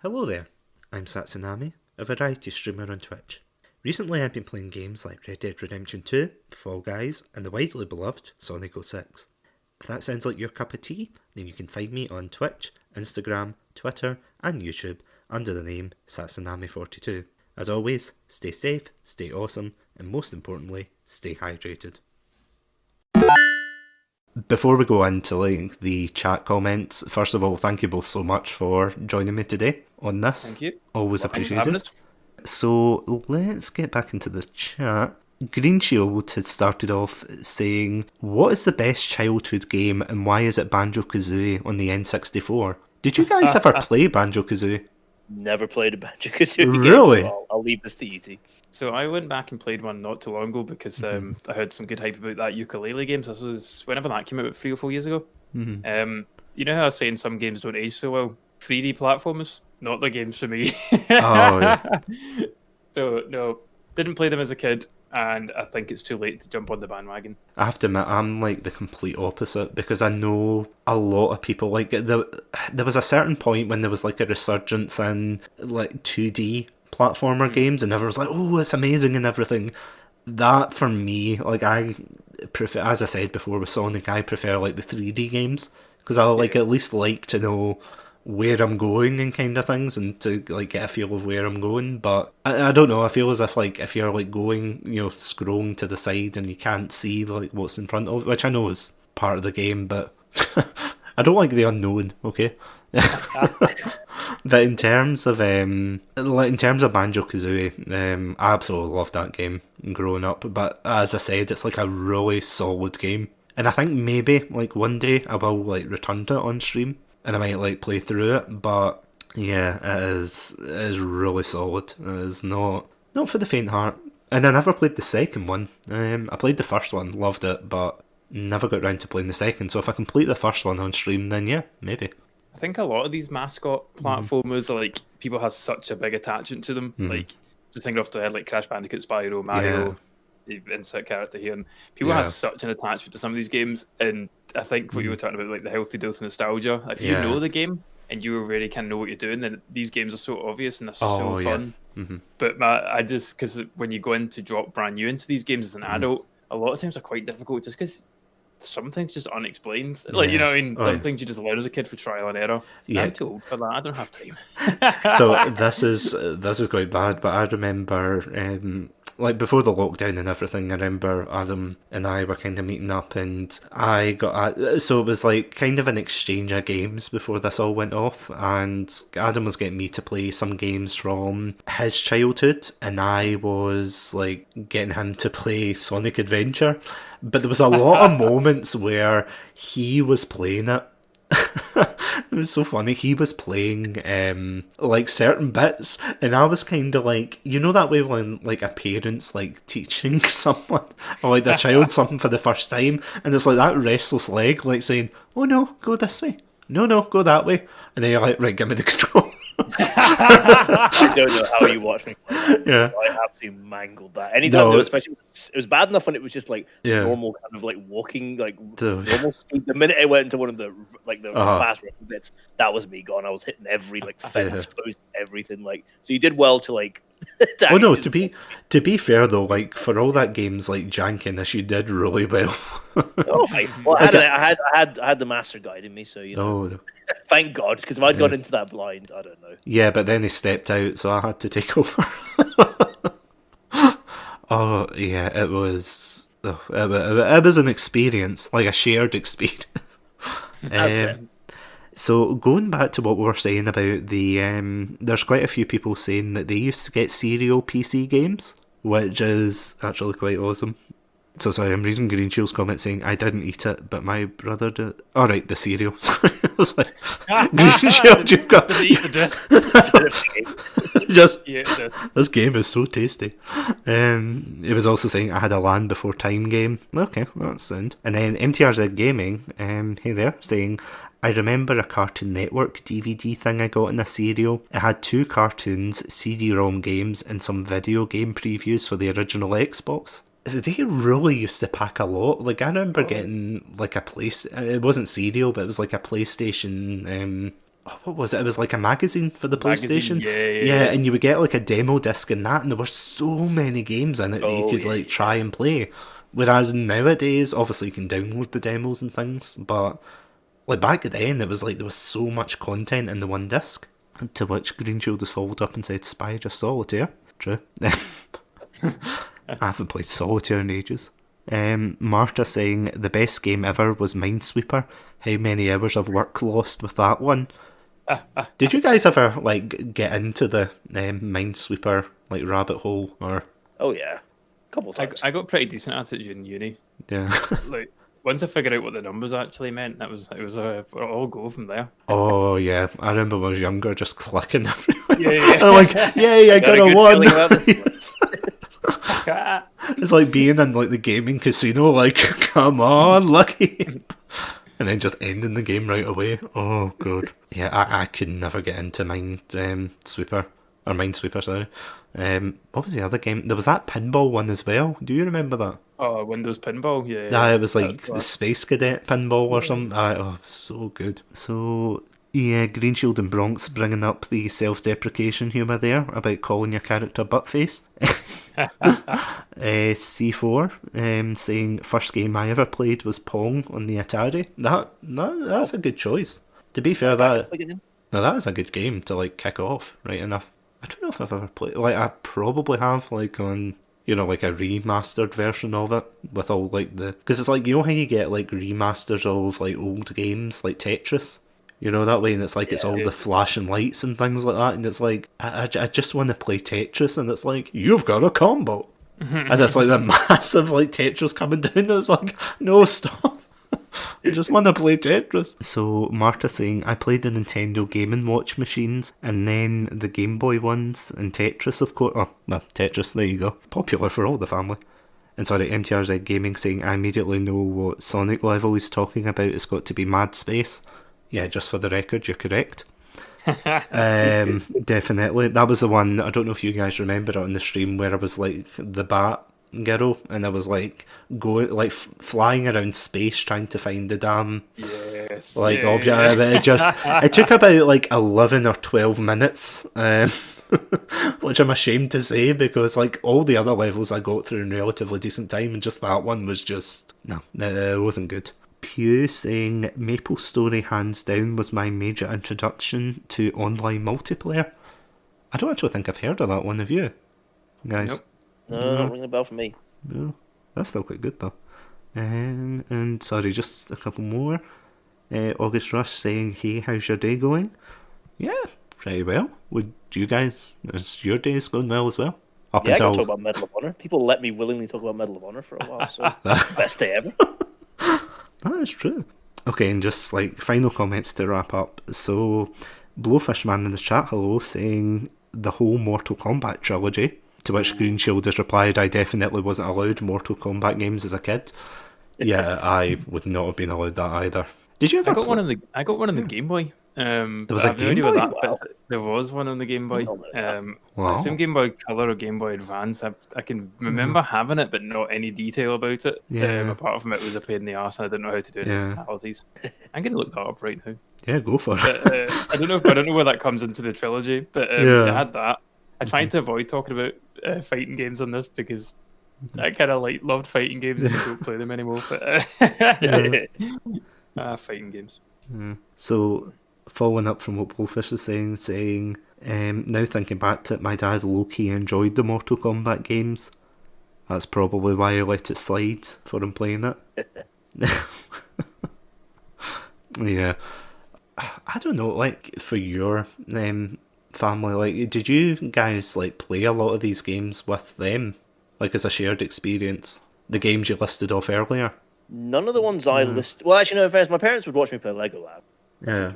Hello there, I'm Satsunami, a variety streamer on Twitch. Recently I've been playing games like Red Dead Redemption 2, Fall Guys, and the widely beloved Sonic 06. If that sounds like your cup of tea, then you can find me on Twitch, Instagram, Twitter, and YouTube under the name Satsunami42. As always, stay safe, stay awesome, and most importantly, stay hydrated. Before we go into the chat comments, first of all, thank you both so much for joining me today on this. Thank you. Always Well, thanks for having appreciated. us. So let's get back into the chat. Green Shield had started off saying, "What is the best childhood game and why is it Banjo-Kazooie on the N64?" Did you guys ever play Banjo-Kazooie? Never played a Banjo-Kazooie Really? game, so I'll leave this to you two. So I went back and played one not too long ago because I heard some good hype about that ukulele game. So this was whenever that came out, about 3 or 4 years ago. You know how I was saying some games don't age so well? 3D platformers, not the games for me. Oh, yeah. So no, didn't play them as a kid, and I think it's too late to jump on the bandwagon. I have to admit, I'm like the complete opposite because I know a lot of people like there was a certain point when there was like a resurgence in like 2D platformer games, and everyone was like, "Oh, it's amazing" and everything. That for me, like I prefer, as I said before with Sonic, I prefer like the 3D games because I like at least like to know where I'm going and kind of things, and to like get a feel of where I'm going. But I don't know, I feel as if like if you're like going, scrolling to the side and you can't see like what's in front of, which I know is part of the game, but I don't like the unknown, okay? But in terms of Banjo-Kazooie, I absolutely loved that game growing up. But as I said, it's like a really solid game, and I think maybe like one day I will like return to it on stream, and I might like play through it. But yeah, it is really solid. It is not for the faint heart. And I never played the second one. I played the first one, loved it, but never got round to playing the second. So if I complete the first one on stream, then yeah, maybe. I think a lot of these mascot platformers, like people have such a big attachment to them. Like just thinking off the head, like Crash Bandicoot, Spyro, Mario, the insert character here, and people have such an attachment to some of these games. And I think what you were talking about, like the healthy dose of nostalgia. If you know the game and you already kind of know what you're doing, then these games are so obvious and they're so fun. But I just because when you go in to drop brand new into these games as an adult, a lot of times they're quite difficult just because some things just unexplained. Like, you know what I mean? Some things you just learn as a kid for trial and error. I'm too old for that. I don't have time. So this is quite bad, but I remember like before the lockdown and everything, I remember Adam and I were kind of meeting up, and I got so it was like kind of an exchange of games before this all went off, and Adam was getting me to play some games from his childhood, and I was like getting him to play Sonic Adventure. But there was a lot of moments where he was playing it. It was so funny. He was playing like certain bits, and I was kind of like, you know that way when like a parent's like teaching someone or like their child something for the first time, and it's like that restless leg, like saying, "Oh no, go this way. No, go that way," and then you're like, "Right, give me the control." I don't know how you watch me play that. Yeah. I absolutely mangled that. Anytime, though, especially it was bad enough when it was just like normal kind of like walking, like normal speed. The minute I went into one of the fast running bits, that was me gone. I was hitting every like fence post, everything. Like, so you did well to like. Oh no! To be fair though, like for all that game's like janking this, you did really well. Oh, fine. Well, I had the master guide in me, so you know. Oh. Thank God, because if I'd gone into that blind, I don't know. Yeah, but then he stepped out, so I had to take over. Oh yeah, it was. It was an experience, like a shared experience. That's it. So going back to what we were saying about the, there's quite a few people saying that they used to get serial PC games, which is actually quite awesome. So sorry, I'm reading Green Shield's comment saying, "I didn't eat it, but my brother did." All right, the cereal. Sorry, I was like, Green Shield, you've got. Eat the disc. This game is so tasty. It was also saying I had a Land Before Time game. Okay, that's sound. And then MTRZ Gaming, hey there, saying, "I remember a Cartoon Network DVD thing I got in a cereal. It had 2 cartoons, CD-ROM games, and some video game previews for the original Xbox." They really used to pack a lot. Like, I remember getting, like, it wasn't cereal, but it was like a PlayStation what was it? It was like a magazine for the PlayStation. Yeah, and you would get like a demo disc in that, and there were so many games in it that you could try and play. Whereas nowadays, obviously you can download the demos and things, but like back then it was like there was so much content in the one disc. To which Greenshield has followed up and said, Spider Solitaire. True. I haven't played Solitaire in ages. Marta saying the best game ever was Minesweeper. How many hours of work lost with that one? Did you guys ever like get into the Minesweeper like rabbit hole or? Oh yeah, a couple times. I got pretty decent at it in uni. Yeah. Like once I figured out what the numbers actually meant, it was all go from there. Oh yeah, I remember when I was younger, just clicking everywhere. Yeah. I'm like, yay, I got a one. It's like being in like the gaming casino, like, come on, lucky. And then just ending the game right away. Oh god. Yeah, I could never get into Minesweeper, sorry. What was the other game? There was that pinball one as well. Do you remember that? Oh, Windows Pinball, yeah. Yeah, it was like the Space Cadet pinball or something. Oh, so good. So yeah, Greenshield and Bronx bringing up the self-deprecation humour there about calling your character buttface. C4 saying first game I ever played was Pong on the Atari. That's a good choice. To be fair, that is a good game to like kick off right enough. I don't know if I've ever played. Like I probably have like on like a remastered version of it with all like because it's like how you get like remasters of like old games like Tetris. That way, and it's like it's all the flashing lights and things like that, and it's like I just want to play Tetris, and it's like you've got a combo, and it's like the massive like Tetris coming down, and it's like no, stop, I just want to play Tetris. So Marta saying I played the Nintendo Game & Watch machines, and then the Game Boy ones, and Tetris of course. Oh, well, Tetris, there you go, popular for all the family. And sorry, MTRZ Gaming saying I immediately know what Sonic level he's talking about. It's got to be Mad Space. Yeah, just for the record, you're correct. Definitely. That was the one, I don't know if you guys remember it on the stream, where I was like the Bat Girl, and I was like going, like flying around space trying to find the damn object. It took about like 11 or 12 minutes, which I'm ashamed to say because like all the other levels I got through in relatively decent time, and just that one was just, no, it wasn't good. Pew saying Maple Story hands down was my major introduction to online multiplayer. I don't actually think I've heard of that one, have you guys? Nope. No, ring a bell for me. No, that's still quite good though. And sorry, just a couple more. August Rush saying, hey, how's your day going? Yeah, pretty well. Would you guys, is your days going well as well? I can talk about Medal of Honor. People let me willingly talk about Medal of Honor for a while, so best day ever. That is true. Okay, and just like final comments to wrap up. So, Blowfishman in the chat, hello, saying the whole Mortal Kombat trilogy. To which Greenshield has replied, I definitely wasn't allowed Mortal Kombat games as a kid. Yeah, I would not have been allowed that either. Did you ever? I got one on the Game Boy. There was a Game Boy? Wow. There was one on the Game Boy. Wow. Same Game Boy Color or Game Boy Advance. I can remember having it, but not any detail about it. Yeah. Apart from it was a pain in the arse, and I didn't know how to do any fatalities. I'm going to look that up right now. Yeah, go for it. But, I don't know where that comes into the trilogy, but I had that. I tried to avoid talking about fighting games on this because I kind of loved fighting games and I don't play them anymore. But fighting games. So, following up from what Blowfish is saying, now thinking back to it, my dad low-key enjoyed the Mortal Kombat games. That's probably why I let it slide for him playing it. Yeah. I don't know, like, for your family, like, did you guys, like, play a lot of these games with them? Like, as a shared experience? The games you listed off earlier? None of the ones I listed... Well, actually, no, in fairness, my parents would watch me play Lego Lab. Yeah.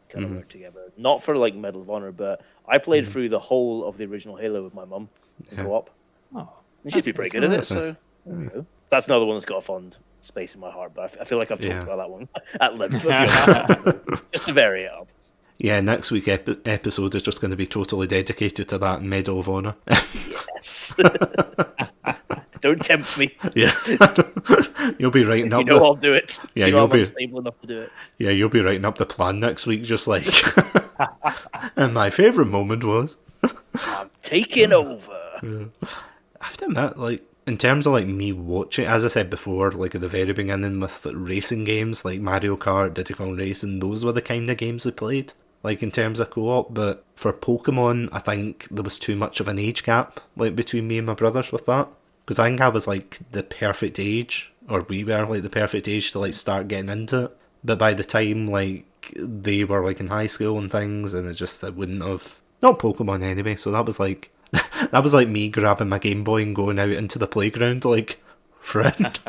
Kind of work together. Not for, like, Medal of Honor, but I played through the whole of the original Halo with my mum in co-op. Oh, and she'd be pretty good at it, so... There you go. That's another one that's got a fond space in my heart, but I feel like I've talked about that one at length. Just to vary it up. Yeah, next week's episode is just going to be totally dedicated to that Medal of Honor. Yes. Don't tempt me. Yeah. You'll be writing up. I'll do it. Yeah, you'll be unstable enough to do it. Yeah, you'll be writing up the plan next week, just like. And my favourite moment was. I'm taking over. Yeah. I have to admit, like, in terms of like me watching, as I said before, like at the very beginning with racing games like Mario Kart, Diddy Kong Racing, those were the kind of games we played. Like in terms of co-op, but for Pokemon, I think there was too much of an age gap, like between me and my brothers with that. Because I think I was like the perfect age, or we were like the perfect age to like start getting into it. But by the time like they were like in high school and things, and it wouldn't have, not Pokemon anyway. So that was like me grabbing my Game Boy and going out into the playground like friend.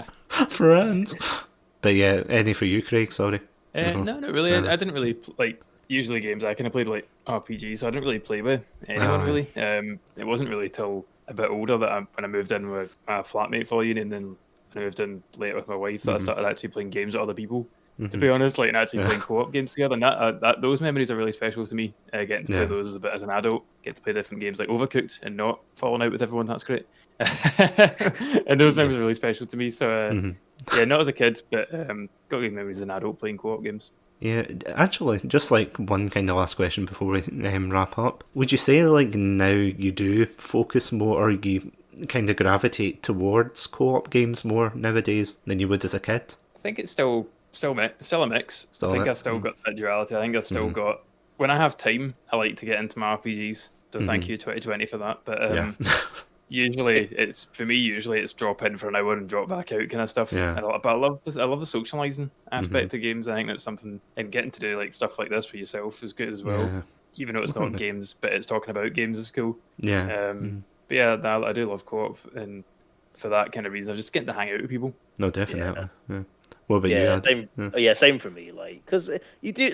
But yeah, any for you, Craig? Sorry. No, not really. I didn't really like. Usually games I kind of played like RPGs, so I didn't really play with anyone really. It wasn't really till a bit older that when I moved in with my flatmate for uni, and then when I moved in later with my wife, that I started actually playing games with other people. To be honest, like, and actually playing co-op games together, and that those memories are really special to me. Getting to play those as an adult, get to play different games like Overcooked and not falling out with everyone. That's great. And those memories are really special to me. So yeah, not as a kid, but got good memories as an adult playing co-op games. Yeah, actually, just like one kind of last question before we wrap up. Would you say like now you do focus more, or you kind of gravitate towards co-op games more nowadays than you would as a kid? I think it's still a mix. I think I still got that duality. I think I still got, when I have time, I like to get into my RPGs. So thank you 2020 for that. But usually it's drop in for an hour and drop back out kind of stuff. Yeah. But I love the socializing aspect of games. I think that's something, and getting to do like stuff like this for yourself is good as well. Yeah. Even though it's not games, but it's talking about games is cool. Yeah. But yeah, I do love co-op, and for that kind of reason, I'm just getting to hang out with people. No, definitely. Yeah. What about you? Same. Same for me. Like, because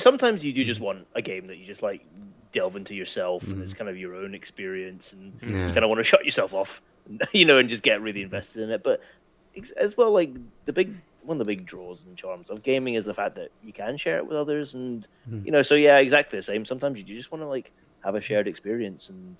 sometimes you do just want a game that you just like delve into yourself, and it's kind of your own experience, and you kind of want to shut yourself off, and just get really invested in it. But as well, like one of the big draws and charms of gaming is the fact that you can share it with others, and so yeah, exactly the same. Sometimes you just want to like have a shared experience, and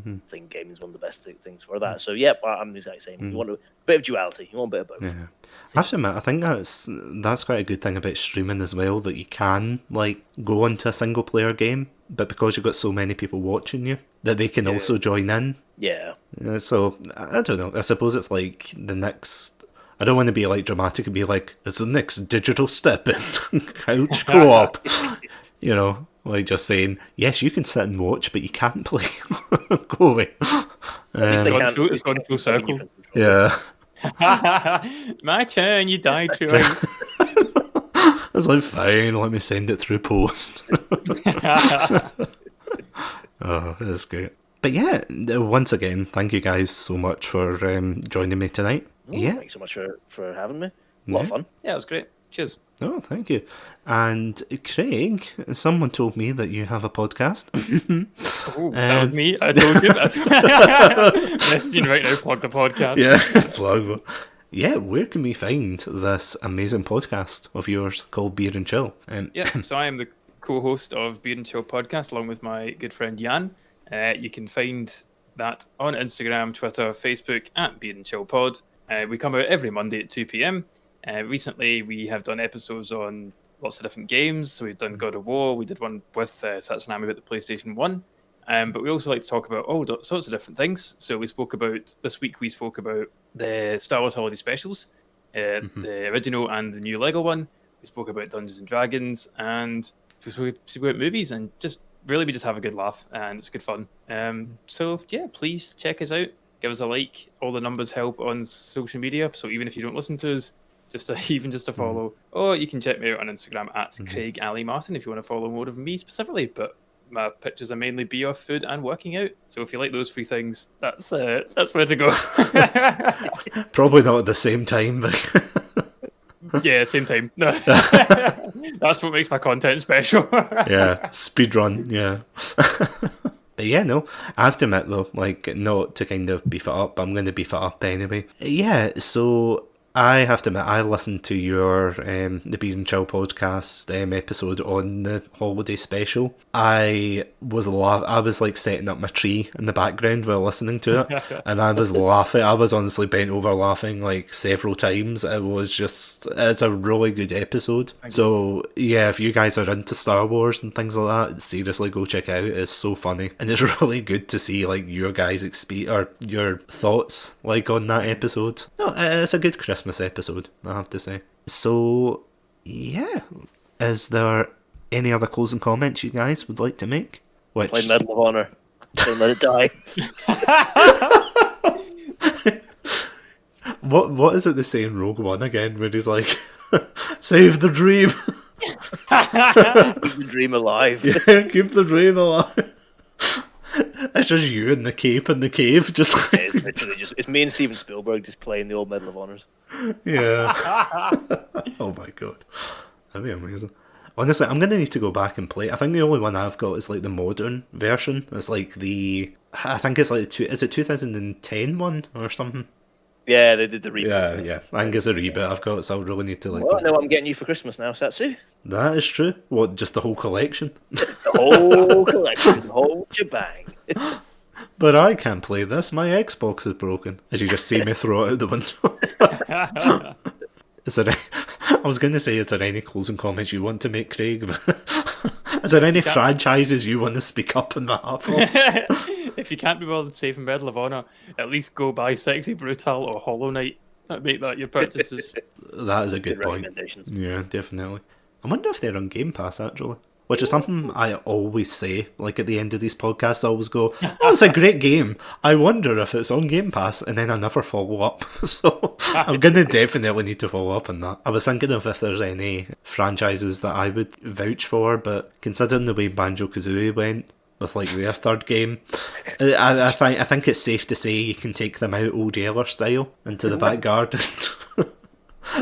I think gaming is one of the best things for that. So yeah, I'm the exact same. You want a bit of duality, you want a bit of both. Yeah. I have to admit, I think that's quite a good thing about streaming as well, that you can like go into a single player game, but because you've got so many people watching you, that they can also join in. Yeah. So I don't know. I suppose it's like the next. I don't want to be like dramatic and be like, it's the next digital step in couch co-op. Like just saying, yes, you can sit and watch, but you can't play. Go away. It's gone full circle. Yeah. My turn, you died twice. It's like, fine, let me send it through post. Oh, that's great. But yeah, once again, thank you guys so much for joining me tonight. Thanks so much for having me. A lot of fun. Yeah, it was great. Cheers. Oh, thank you. And Craig, someone told me that you have a podcast. That was me. I told you that. Messaging right now, plug the podcast. Yeah, plug. Yeah, where can we find this amazing podcast of yours called Beer and Chill? So I am the co-host of Beer and Chill podcast along with my good friend Jan. You can find that on Instagram, Twitter, Facebook at Beer and Chill Pod. We come out every Monday at 2 p.m. Recently, we have done episodes on lots of different games. So we've done God of War. We did one with Satsunami about the PlayStation 1. But we also like to talk about all sorts of different things. So this week we spoke about the Star Wars Holiday Specials, the original and the new Lego one. We spoke about Dungeons and Dragons, and we spoke about movies, and we just have a good laugh, and it's good fun. So yeah, please check us out. Give us a like. All the numbers help on social media. So even if you don't listen to us, just to follow. Or you can check me out on Instagram at Craig Ali Martin if you want to follow more of me specifically. But my pictures are mainly beer, food, and working out. So if you like those three things, that's where to go. Probably not at the same time, but yeah, same time. No. That's what makes my content special. Yeah, speed run. Yeah. But yeah, no, I have to admit though, like, not to kind of beef it up, but I'm going to beef it up anyway. Yeah, so I have to admit, I listened to your the Beer and Chill podcast episode on the holiday special. I was like setting up my tree in the background while listening to it, and I was laughing. I was honestly bent over laughing like several times. It's a really good episode. So yeah, if you guys are into Star Wars and things like that, seriously go check it out. It's so funny, and it's really good to see like your guys' or your thoughts like on that episode. No, it's a good Christmas episode, I have to say. So yeah, is there any other closing comments you guys would like to make? Play Medal of Honor. Don't let it die. What is it they say in Rogue One again, where he's like, save the dream. Keep the dream alive. Yeah, keep the dream alive. It's just you in the cape in the cave, just like... It's literally it's me and Steven Spielberg just playing the old Medal of Honors. Yeah. Oh my god, that'd be amazing. Honestly, I'm gonna need to go back and play. I think the only one I've got is like the modern version. It's like I think it's like is it 2010 one or something? Yeah, they did the reboot. Yeah. I think it's a reboot I've got, so I'll really need to like... Well, I know what I'm getting you for Christmas now, Satsu. That is true. What, just the whole collection? The whole collection, the whole shebang. But I can't play this. My Xbox is broken. As you just see me throw it out the window. I was going to say, is there any closing comments you want to make, Craig? Is there any franchises you want to speak up on behalf of? If you can't be bothered saving Medal of Honor, at least go buy Sexy Brutal or Hollow Knight. Make that your purchases. That is a good point. Yeah, definitely. I wonder if they're on Game Pass, actually. Which is something I always say, like at the end of these podcasts, I always go, oh, it's a great game. I wonder if it's on Game Pass, and then I never follow up. So I'm going to definitely need to follow up on that. I was thinking of if there's any franchises that I would vouch for, but considering the way Banjo-Kazooie went with like their third game, I think it's safe to say you can take them out old Yeller style into the back garden.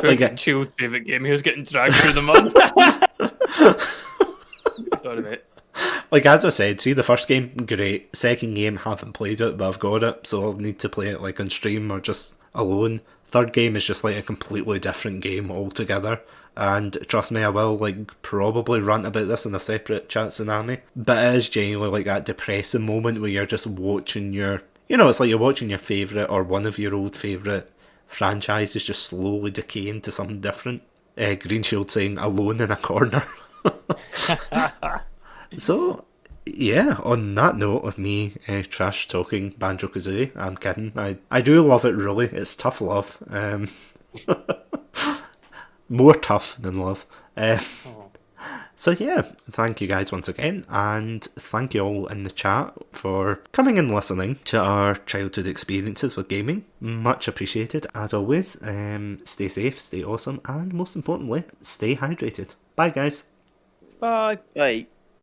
Like Chill's favourite game, he was getting dragged through the mud. Sorry, mate. Like, as I said, see the first game, great. Second game, haven't played it, but I've got it, so I'll need to play it like on stream or just alone. Third game is just like a completely different game altogether. And trust me, I will like probably rant about this in a separate chat tsunami. But it is genuinely like that depressing moment where you're just watching it's like you're watching your favourite or one of your old favourite franchises just slowly decaying to something different. Green Shield saying alone in a corner. So, yeah, on that note of me trash talking Banjo-Kazooie, I'm kidding. I do love it, really. It's tough love. More tough than love. So yeah, thank you guys once again, and thank you all in the chat for coming and listening to our childhood experiences with gaming. Much appreciated, as always. Stay safe, stay awesome, and most importantly, stay hydrated. Bye guys. Bye. Bye.